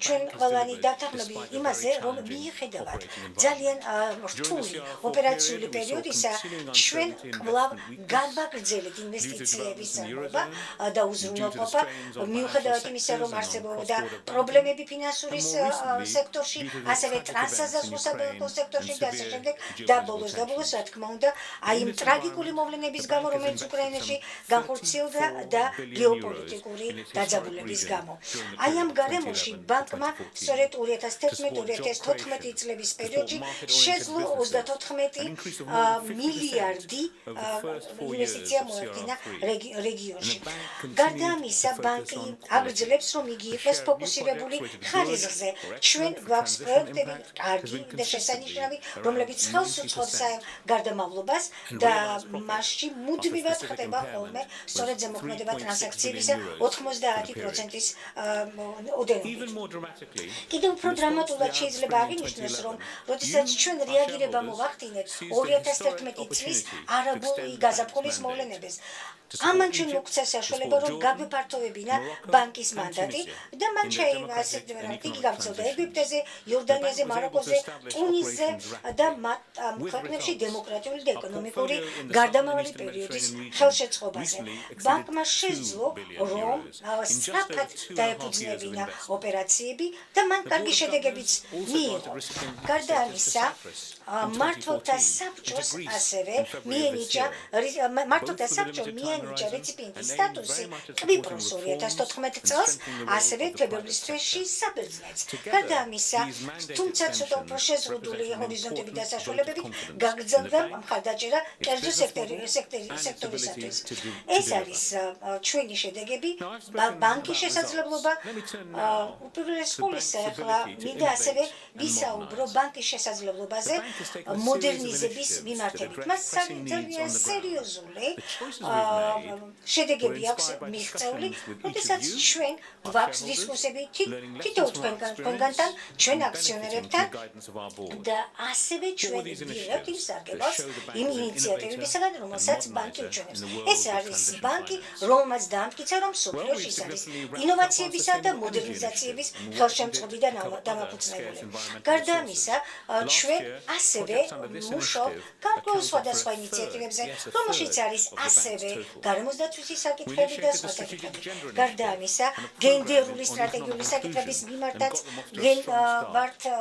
ჩვენ ყველანი დავთანხმები იმაზე, რომ მიუხედავად ძალიან რთული ოპერაციული პერიოდისა, ჩვენ კვლავ განვაგრძელებთ ინვესტიციების წარმოება და უზრუნველყოფა, მიუხედავად იმისა, რომ არსებობდა პრობლემები ფინანსური სექტორში, ასევე ტრანსაზღვისო საბანკო სექტორში და ასე შემდეგ და ბოლოს, რა თქმა უნდა, აი იმ ტრაგიკული მოვლენების გამო, რომელიც უკრაინაში განხორციელდა და გეოპოლიტიკური დაძაბულების გამო. აი ამ გარემოში ბანკმა სწორედ 2011-2014 წლების პერიოდში შეძლო 34 მილიარდი ინვესტიცია მოეხდინა რეგიონში. გარდა ამისა, ბანკი აგრძელებს, რომ იგი იყოს ფოკუსირებული ხარისხზე. ჩვენ გვაქვს პროექტები კარგი და შესანიშნავი, რომლებიც ხელს უწყობს გარდამავლობას და მასში მუდმივად ხდება ხოლმე სწორედ ზემოქმედება ტრანზაქციებისა 90%-ის ოდენობით. კიდევ უფრო დრამატულად შეიძლება აღინიშნოს, რომ როდესაც ჩვენ რეაგირება მოვახდინეთ 2011 წლის არაბული გაზაფხულის მოვლენებს, ამან ჩვენ მოგცა საშუალება, რომ გაგვეფართოვებინა ბანკის მანდატი და მან იგი გავრცელდა ეგვიპტეზე, იორდანიაზე, მაროკოზე, ტუნისზე და ამ ქვეყნებში დემოკრატიული და ეკონომიკური გარდამავალი პერიოდის ხელშეწყობაზე. ბანკმა შეძლო, რომ სწრაფად დაეფუძნებინა ოპერაციები და მან კარგი შედეგებიც მიიღო. გარდა ამისა, მმართველთა საბჭოს ასევე მიენიჭა რეციპიენტის სტატუსი კვიპროს 2014 წელს, ასევე თებერვლის თვეში საბერძნეთს. გარდა ამისა, თუმცა ცოტა უფრო შეზღუდული ჰორიზონტები და საშუალებებით გაგრძელდა მხარდაჭერა კერძო სექტორისათვის. ეს არის ჩვენი შედეგები, ბანკის შესაძლებლობა. უპირველეს ყოვლისა, ახლა მინდა ასევე ვისაუბრო ბანკის შესაძლებლობაზე მოდერნიზების მიმართებით. მას ძალიან სერიოზული შედეგები აქვს მიღწეული, როდესაც ჩვენ გვაქვს დისკუსიები თითოეულ თქვენგანთან, ჩვენ აქციონერებთან და ასევე ჩვენ ვიღებთ იმ სარგებელს, იმ ინიციატივებისგან, რომელსაც ბანკი უჩვენებს. ეს არის ბანკი, რომელმაც დაამტკიცა, რომ მსოფლიოში ის არის ინოვაციებისა და მოდერნიზაციების ხელშემწყობი და დამაფუძნებელი. გარდა ამისა, ჩვენ ასევე მუშაობთ გარკვეულ სხვადასხვა ინიციატივებზე, რომელშიც არის ასევე გარემოს დაცვის საკითხები და სხვა საკითხები. გარდა ამისა, გენდერული სტრატეგიული საკითხების მიმართაც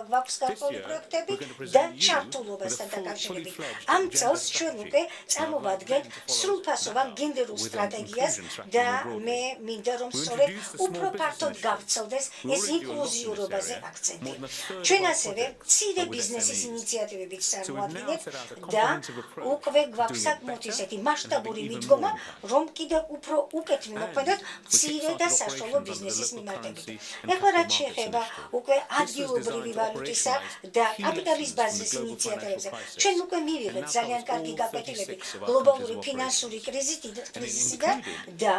გვაქვს გარკვეული პროექტები და ჩართულობასთან დაკავშირებით. ამ წელს ჩვენ უკვე წარმოვადგენთ სრულფასოვან გენდერულ სტრატეგიას და მე მინდა, რომ სწორედ უფრო ფართოდ გავრცელდეს ეს ინკლუზიურობაზე აქცენტი. ჩვენ ასევე მცირე ბიზნესის ინიციატივებით წარმოადგენთ და უკვე გვაქვს საკმაოდ ისეთი მასშტაბური მიდგომა, რომ კიდევ უფრო უკეთ მიმოქმედოთ მცირე და საშუალო ბიზნესის მიმართებით. ეხლა რაც შეეხება უკვე ადგილობრივი ვალუტისა და კაპიტალის ბაზრის ინიციატივებზე, ჩვენ უკვე მივიღეთ ძალიან კარგი გაკვეთილები გლობალური ფინანსური კრიზისიდან და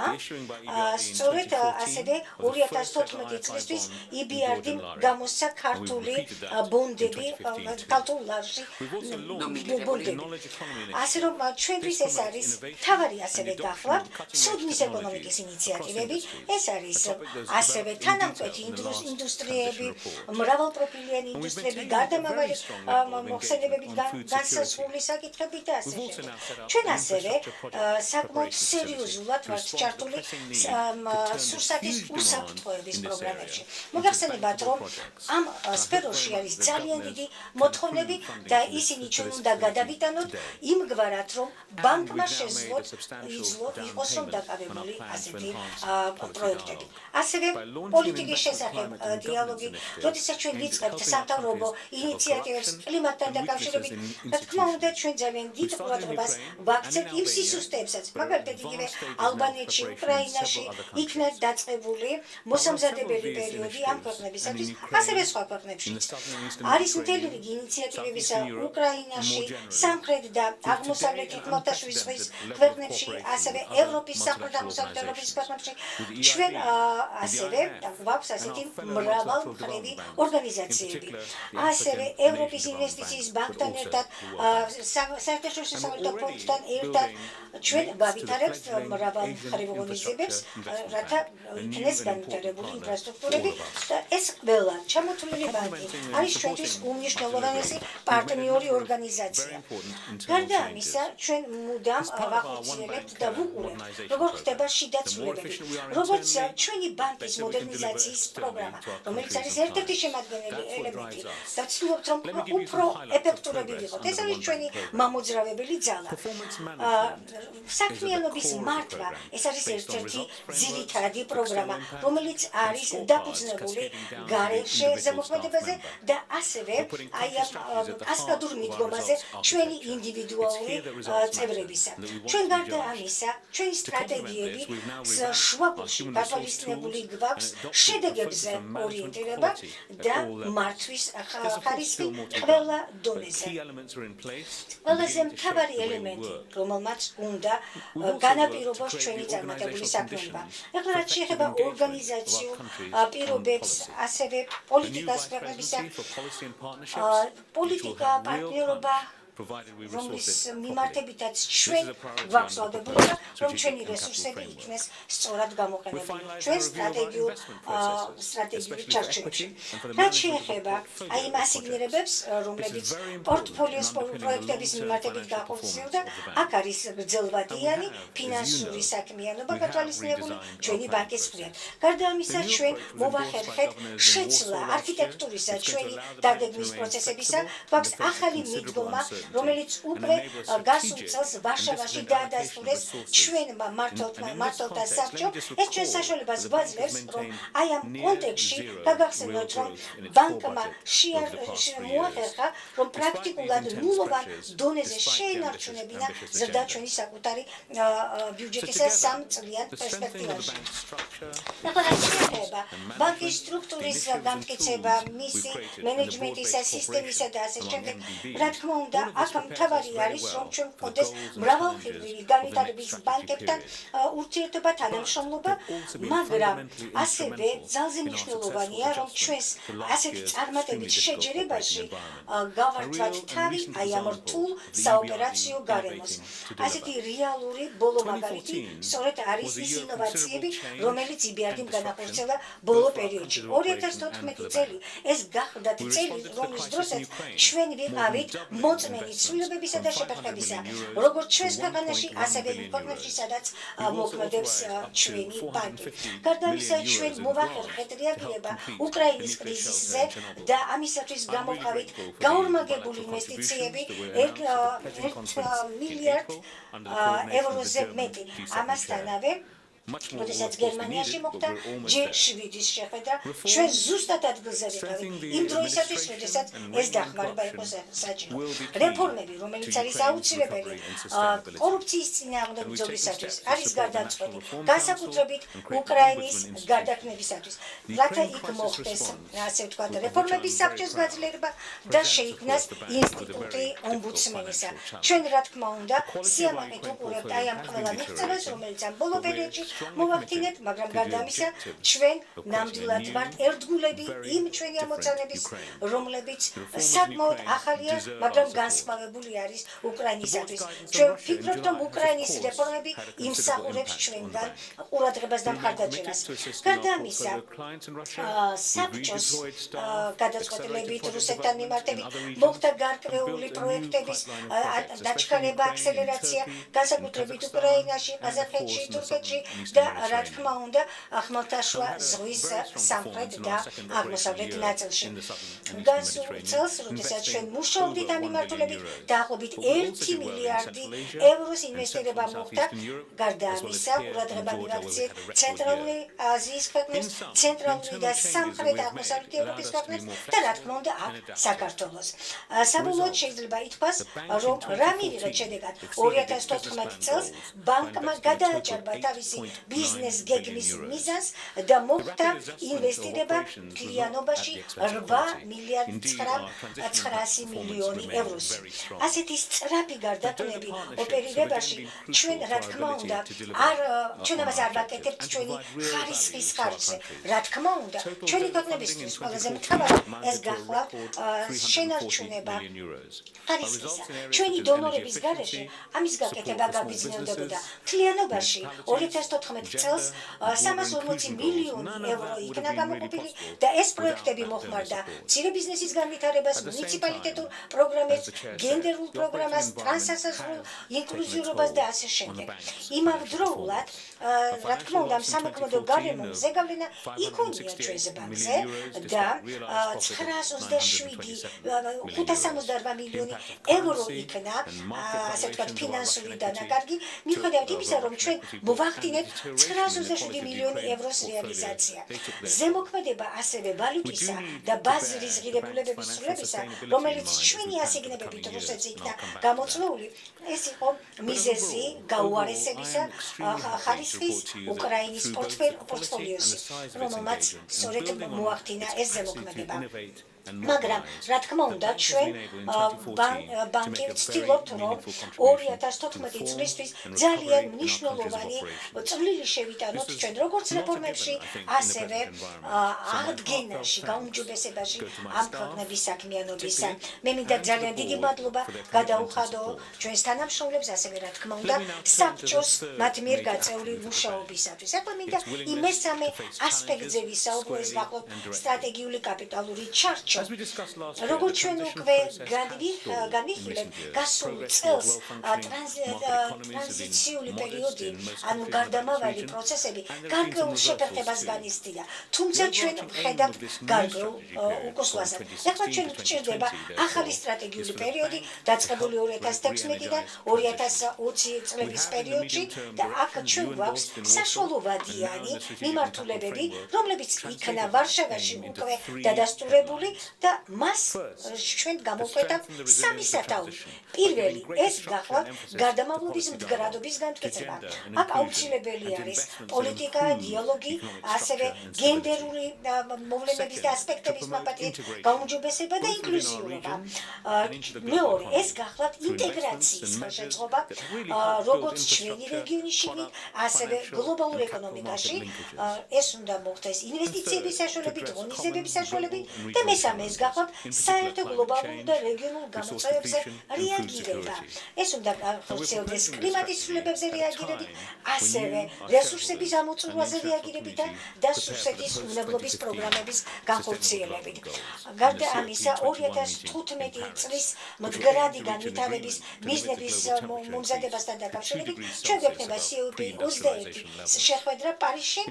სწორედ ასევე 2014 წლისთვის EBRD-მ გამოსცა ქართული ბონდები, ქართულ ლარში ბონდები. ასე რომ ჩვენთვის ეს არის მთავარი ასევე გახლავთ ცოდნის ეკონომიკის ინიციატივები, ეს არის ასევე თანამკვეთი ინდუსტრიები, მრავალპროფილიანი ინდუსტრიები, გარდამავალი მოხსენებებით განსაზღვრული საკითხები და ასე შემდეგ. ჩვენ ასევე საკმაოდ სერიოზულად ვართ ჩართული სურსათის უსაფრთხოების პროგრამებში. მოგახსენებათ, რომ ამ სფეროში არის ძალიან დიდი მოთხოვნები და ისინი ჩვენ უნდა გადავიტანოთ იმგვარად, რომ ბანკმა შეძლოთ იყოს რომ დაკავებული ასეთი პროექტები. ასევე პოლიტიკის შესახებ დიალოგი, როდესაც ჩვენ ვიწყებთ სამთავრობო ინიციატივებს კლიმატთან დაკავშირებით, რა თქმა უნდა, ჩვენ ძალიან დიდ ყურადღებას ვაქცევთ იმ სისუსტეებსაც, მაგალითად იგივე ალბანეთში, უკრაინაში იქნა დაწყებული მოსამზადებელი პერიოდი ამ ქვეყნებისათვის, ასევე სხვა ქვეყნებში. არის მთელი რიგი ინიციატივებისა უკრაინაში, სამხრეთ და აღმოსავლეთ ხმელთაშუა ზღვის ქვეყნებში, ასევე ევროპის სამხრეთ-აღმოსავლეთ ევროპის ქვეყნებში. ჩვენ ასევე გვაქვს ასეთი მრავალმხრივი ორგანიზაციები. ასევე ევროპის ინვესტიციის ბანკთან ერთად, საერთაშორისო სავალუტო ფონდთან ერთად ჩვენ გავითარებთ მრავალმხრივ ღონისძიებებს, რათა იქნეს განვითარებული ინფრასტრუქტურები და ეს ყველა ჩამოთვლილი ბანკი არის ჩვენთვის უმნიშვნელოვანესი პარტნიორი ორგანიზაცია. გარდა ამისა, ჩვენ მუდამ ვახორციელებთ და ვუყურებთ, როგორ ხდება შიდა ცვლილებები, როგორც ჩვენი ბანკის მოდერნიზაციის პროგრამა, რომელიც არის ერთ-ერთი შემადგენელი ელემენტი და ვცდილობთ, რომ უფრო ეფექტურები ვიყოთ. ეს არის ჩვენი მამოძრავებელი ძალა. საქმიანობის მართვა, ეს არის ერთ-ერთი ძირითადი პროგრამა, რომელიც არის დაფუძნებული გარეშე ზემოქმედებაზე და ასევე აი ამ კასკადურ მიდგომაზე ჩვენი ინდივიდუალური წევრებისა. ჩვენ გარდა ამისა, ჩვენი სტრატეგიები შუაგულში გათვალისწინებული გვაქვს შედეგებზე ორიენტირება და მართვის ხარისხი ყველა დონეზე. ყველაზე მთავარი ელემენტი, რომელმაც უნდა განაპირობოს ჩვენი წარმატებული საქმიანობა. ეხლა რაც შეეხება ორგანიზაციულ პირობებს, ასევე პოლიტიკას ქვეყნებისა, პოლიტიკა, პარტნიორობა, რომლის მიმართებითაც ჩვენ გვაქვს ვალდებულება, რომ ჩვენი რესურსები იქნეს სწორად გამოყენებული ჩვენ სტრატეგიულ ჩარჩოებში. რაც შეეხება აი იმ ასიგნირებებს, რომლებიც პორტფოლიოს პროექტების მიმართებით გაახორციელდა, აქ არის გრძელვადიანი ფინანსური საქმიანობა გათვალისწინებული ჩვენი ბანკის მხრიდან. გარდა ამისა, ჩვენ მოვახერხეთ შეცვლა არქიტექტურისა ჩვენი დაგეგმვის პროცესებისა, გვაქვს ახალი მიდგომა, რომელიც უკვე გასულ წელს ვარშავაში დაადასტურეს ჩვენმა მმართველთა საბჭომ. ეს ჩვენ საშუალებას გვაძლევს, რომ აი ამ კონტექსტში გაგახსენოთ, რომ ბანკმა მოახერხა, რომ პრაქტიკულად ნულოვან დონეზე შეენარჩუნებინა ზრდა ჩვენი საკუთარი ბიუჯეტისა 3 წლიან პერსპექტივაში. ახლა რაც შეეხება ბანკის სტრუქტურის გამტკიცება, მისი მენეჯმენტისა, სისტემისა და ასე შემდეგ, რა თქმა უნდა, აქ მთავარი არის, რომ ჩვენ გვქონდეს მრავალმხრივი განვითარების ბანკებთან ურთიერთობა, თანამშრომლობა, მაგრამ ასევე ძალზე მნიშვნელოვანია, რომ ჩვენს ასეთ წარმატებით შეჯერებაში გავართვათ თავი აი ამ რთულ საოპერაციო გარემოს. ასეთი რეალური ბოლო მაგალითი სწორედ არის ის ინოვაციები, რომელიც EBRD-მ განახორციელა ბოლო პერიოდში. 2014 წელი ეს გახდათ წელი, რომლის დროსაც ჩვენ ვიყავით მოწმენი ცვლილებებისა და შეფერხებისა, როგორც ჩვენს ქვეყანაში, ასევე იმ ქვეყნებში, სადაც მოქმედებს ჩვენი ბანკი. გარდა ამისა, ჩვენ მოვახერხეთ რეაგირება უკრაინის კრიზისზე და ამისათვის გამოვყავით გაორმაგებული ინვესტიციები 1 მილიარდ ევროზე მეტი. ამასთანავე როდესაც გერმანიაში მოხდა G7-ის შეხვედრა, ჩვენ ზუსტად ადგილზე ვიყავით იმ დროისათვის, როდესაც ეს დახმარება იყო საჭირო. რეფორმები, რომელიც არის აუცილებელი კორუფციის წინააღმდეგ ბრძოლისათვის, არის გარდამწყვეტი, განსაკუთრებით უკრაინის გარდაქმნებისათვის, რათა იქ მოხდეს, ასე ვთქვათ, რეფორმების საბჭოს გაძლიერება და შეიქმნას ინსტიტუტი ომბუდსმენისა. ჩვენ, რა თქმა უნდა, სიამაყედ უყურებთ აი ამ ყველა მიღწევას, რომელიც ამ ბოლო პერიოდში მოვახდინეთ, მაგრამ გარდა ამისა, ჩვენ ნამდვილად ვართ ერთგულები იმ ჩვენი ამოცანების, რომლებიც საკმაოდ ახალია, მაგრამ განსხვავებული არის უკრაინისათვის. ჩვენ ვფიქრობთ, რომ უკრაინის რეფორმები იმსახურებს ჩვენგან ყურადღებას და მხარდაჭერას. გარდა ამისა, საბჭოს გადაწყვეტილებით რუსეთთან მიმართებით მოხდა გარკვეული პროექტების დაჩქარება, აქსელერაცია, განსაკუთრებით უკრაინაში, ყაზახეთში, თურქეთში და რა თქმა უნდა, ხმელთაშუა ზღვის სამხრეთ და აღმოსავლეთ ნაწილში. გასულ წელს, როდესაც ჩვენ მუშაობდით ამ მიმართულებით, დაახლოებით 1 მილიარდი ევროს ინვესტირება მოხდა. გარდა ამისა, ყურადღება მივაქციეთ ცენტრალური აზიის ქვეყნებს, ცენტრალური და სამხრეთ აღმოსავლეთ ევროპის ქვეყნებს და რა თქმა უნდა, აქ საქართველოს. საბოლოოდ შეიძლება ითქვას, რომ რა მივიღეთ შედეგად 2014 წელს ბანკმა გადააჭარბა თავისი ბიზნეს გეგმის მიზანს და მოხდა ინვესტირება მთლიანობაში 8 მილიარდ 900 მილიონი ევროს. ასეთი სწრაფი გარდატვნები ოპერირებაში ჩვენ რა თქმა უნდა ჩვენ ამას არ ვაკეთებთ ჩვენი ხარისხის ხარჯზე. რა თქმა უნდა, ჩვენი ქვეყნებისთვის ყველაზე მთავარი ეს გახლა შენარჩუნება ხარისხისა. ჩვენი დონორების გარეშე ამის გაკეთება გაგრძელდებოდა. მთლიანობაში 2014 წელს 340 მილიონი euро იქნა გამოყოფილი და ეს პროექტები მოხმარდა მცირე ბიზნესის განვითარებას, მუნიციპალიტეტურ პროგრამებს, გენდერულ პროგრამას, ტრანსსაზღვრო ინკლუზიურობას და ასე შემდეგ. იმავდროულად, რა თქმა უნდა, სამოქმედო გარემო ზეგავლენა იქონია ჩვენს ბანკზე და 568 მილიონი euро იქნა, ასე ვთქვათ, ფინანსური დანაკარგი, მიუხედავად იმისა, რომ ჩვენ მოვახდინეთ 927 მილიონი euros რეალიზაცია. ზემოქმედება ასევე ვალუტისა და ბაზრის ღირებულებების სრულებისა, რომელიც ჩვენი ასიგნებებით რუსეთზე იქნა გამოწვეული, ეს იყო მიზეზი გაუარესებისა ხარისხის უკრაინის პორტფოლიოსი, რომელმაც სწორედ მოახდინა ეს ზემოქმედება. მაგრამ რა თქმა უნდა ჩვენ ბანკი ვცდილობთ რომ 2014 წლისთვის ძალიან მნიშვნელოვანი წვლილი შევიტანოთ ჩვენ როგორც რეფორმებში ასევე აღდგენაში გაუმჯობესებაში ამ ქვეყნების საქმიანობისა. მე მინდა ძალიან დიდი მადლობა გადაუხადო ჩვენს თანამშრომლებს ასევე რა თქმა უნდა საბჭოს მათ მიერ გაწეული მუშაობისათვის. ახლა მინდა იმ მესამე ასპექტზე ვისაუბრო, ეს გახლავთ სტრატეგიული კაპიტალური ჩარჩო. როგორც ჩვენ უკვე განვიხილეთ, გასულ წელს ტრანზიციული პერიოდი, ანუ გარდამავალი პროცესები გარკვეულ შეფერხებას განიცდიდა. თუმცა ჩვენ ვხედავთ გარკვეულ უკუსლასად. ახლა ჩვენ გვჭირდება ახალი სტრატეგიული პერიოდი, დაწყებული 2016-დან 2020 წლების პერიოდში და აქ ჩვენ გვაქვს საშუალო ვადიანი მიმართულებები, რომლებიც იქნა ვარშავაში უკვე დადასტურებული და მას ჩვენ გამოვყედა სამი სათაური. პირველი, ეს გახლავთ გარდამავლობის მდგრადობის განმტკიცება. აქ აუცილებელი არის პოლიტიკა, დიალოგი, ასევე გენდერული მოვლენების და ასპექტების მაპატიეთ გაუმჯობესება და ინკლუზიურობა. მეორე, ეს გახლავთ ინტეგრაციის ხელშეწყობა, როგორც ჩვენი რეგიონში, ასევე გლობალურ ეკონომიკაში. ეს უნდა მოხდეს ინვესტიციების საშუალებით, ღონისძიებების საშუალებით და მესამე ეს გახლავთ საერთო გლობალურ და რეგიონულ გამოწვევებზე რეაგირება. ეს უნდა ხორციელდეს კლიმატის ცვლილებებზე რეაგირებით, ასევე რესურსების ამოწურვაზე რეაგირებით და რუსეთის უნებლობის პროგრამების განხორციელებით. გარდა ამისა, 2015 წლის მდგრადი განვითარების მიზნების მომზადებასთან დაკავშირებით, ჩვენ გვექნება COP21 შეხვედრა პარიზში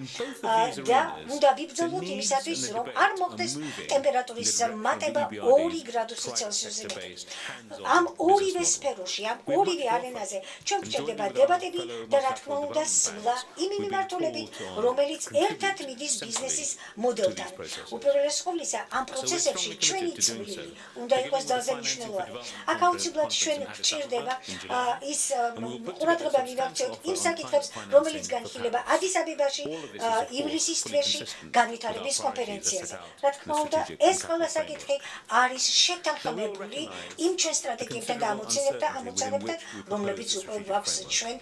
და უნდა ვიბრძოლოთ იმისათვის, რომ არ მოხდეს ტემპერატურის მატება 2 გრადუსი ცელსიუსზე მეტი. ამ ორივე სფეროში, ამ ორივე არენაზე ჩვენ გვჭირდება დებატები და რა თქმა უნდა სვლა იმ მიმართულებით, რომელიც ერთად მიდის ბიზნესის მოდელთან. უპირველეს ყოვლისა, ამ პროცესებში ჩვენი წვლილი უნდა იყოს ძალზე მნიშვნელოვანი. აქ აუცილებლად ჩვენ გვჭირდება ის ყურადღება მივაქციოთ იმ საკითხებს, რომელიც განხილება ადის-აბებაში ივლისის თვეში განვითარების კონფერენციაზე. რა თქმა უნდა, ეს ყველა საკითხი არის შეთანხმებული იმ ჩვენ სტრატეგიებთან და ამოცანებთან, რომლებიც უკვე გვაქვს ჩვენ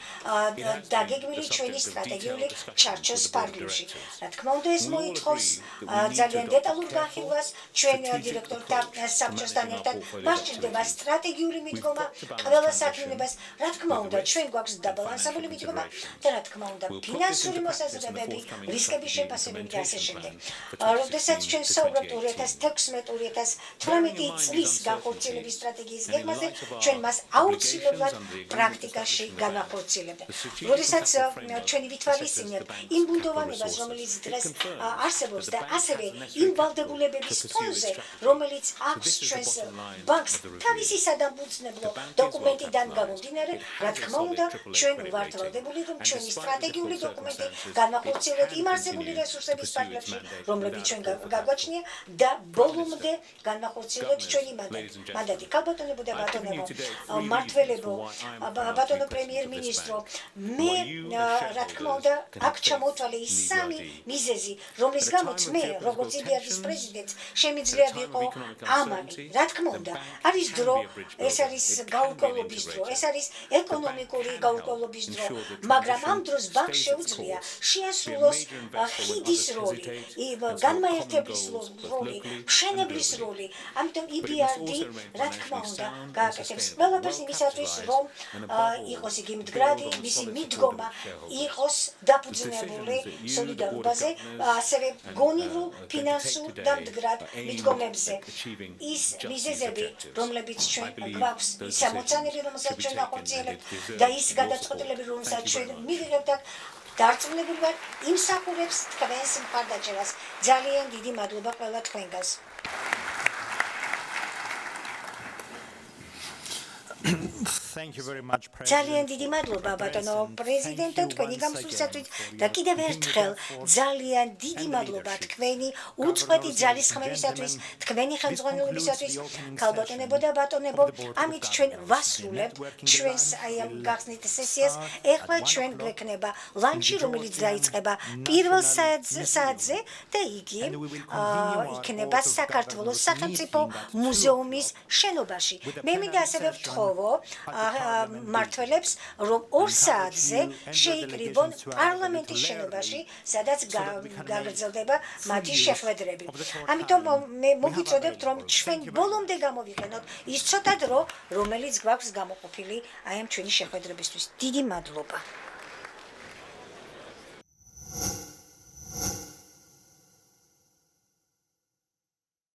დაგეგმილი ჩვენი სტრატეგიული ჩარჩოს ფარგლებში. რა თქმა უნდა, ეს მოითხოვს ძალიან დეტალურ განხილვას ჩვენ დირექტორთა საბჭოსთან ერთად გვჭირდება სტრატეგიული მიდგომა ყველა საქმიანობას. რა თქმა უნდა, ჩვენ გვაქვს დაბალანსებული მიდგომა და რა თქმა უნდა, ფინანსური მოსაზრებები, რისკების შეფასებები და ასე შემდეგ. როდესაც ჩვენ საუბრობთ 2016-2018 წლის განხორციელების სტრატეგიის გეგმაზე, ჩვენ მას აუცილებლად პრაქტიკაში განახორციელებთ. როდესაც ჩვენი ვითვალისწინებთ იმ ბუნდოვანებას, რომელიც დღეს არსებობს და ასევე იმ ვალდებულებების ფონზე, რომელიც აქვს ჩვენს ბანკს თავისი სადამფუძნებლო დოკუმენტიდან გამომდინარე, რა თქმა უნდა, ჩვენ ვართ ვალდებული, რომ ჩვენი სტრატეგიული დოკუმენტი განახორციელოთ იმ არსებული რესურსების ფარგლებში, რომლებიც ჩვენ გაგვაჩნია და ბოლო ბოლომდე განმახორციელოთ ჩვენი მანდატი. ქალბატონებო და ბატონებო, მმართველებო, ბატონო პრემიერ-მინისტრო, მე რა თქმა უნდა აქ ჩამოვთვალე ის სამი მიზეზი, რომლის გამოც მე როგორც იბერიის პრეზიდენტს შემიძლია ვიყო ამალი. რა თქმა უნდა, არის დრო, ეს არის გაურკვევლობის დრო, ეს არის ეკონომიკური გაურკვევლობის დრო, მაგრამ ამ დროს ბანკს შეუძლია შეასრულოს ხიდის როლი, განმაერთებლის როლი, მშენებლის როლი. ამიტომ EBRD რა თქმა უნდა გააკეთებს ყველაფერს იმისათვის, რომ იყოს იგი მდგრადი, მისი მიდგომა იყოს დაფუძნებული სოლიდარობაზე, ასევე გონივრულ ფინანსურ და მდგრად მიდგომებზე. ის მიზეზები, რომლებიც ჩვენ გვაქვს, ის ამოცანები, რომელსაც ჩვენ ვახორციელებთ და ის გადაწყვეტილები, რომელსაც ჩვენ მივიღებთ აქ, დარწმუნებული ვარ, იმსახურებს თქვენს მხარდაჭერას. ძალიან დიდი მადლობა ყველა თქვენგანს. Thank you very much, ძალიან დიდი მადლობა ბატონო პრეზიდენტო თქვენი გამოსვლისათვის და კიდევ ერთხელ ძალიან დიდი მადლობა თქვენი უწყვეტი ძალისხმევისათვის, თქვენი ხელმძღვანელობისათვის, ქალბატონებო და ბატონებო, ამით ჩვენ ვასრულებთ ჩვენს აი ამ გახსნით სესიას. ეხლა ჩვენ გვექნება ლანჩი, რომელიც დაიწყება პირველ საათზე და იგი იქნება საქართველოს სახელმწიფო მუზეუმის შენობაში. მე მინდა ასევე ვთხოვო მმართველებს, რომ 2 საათზე შეიკრიბონ პარლამენტის შენობაში, სადაც გაგრძელდება მათი შეხვედრები. ამიტომ მე მოგიწოდებთ, რომ ჩვენ ბოლომდე გამოვიყენოთ ის ცოტა დრო, რომელიც გვაქვს გამოყოფილი აი ამ ჩვენი შეხვედრებისთვის. დიდი მადლობა.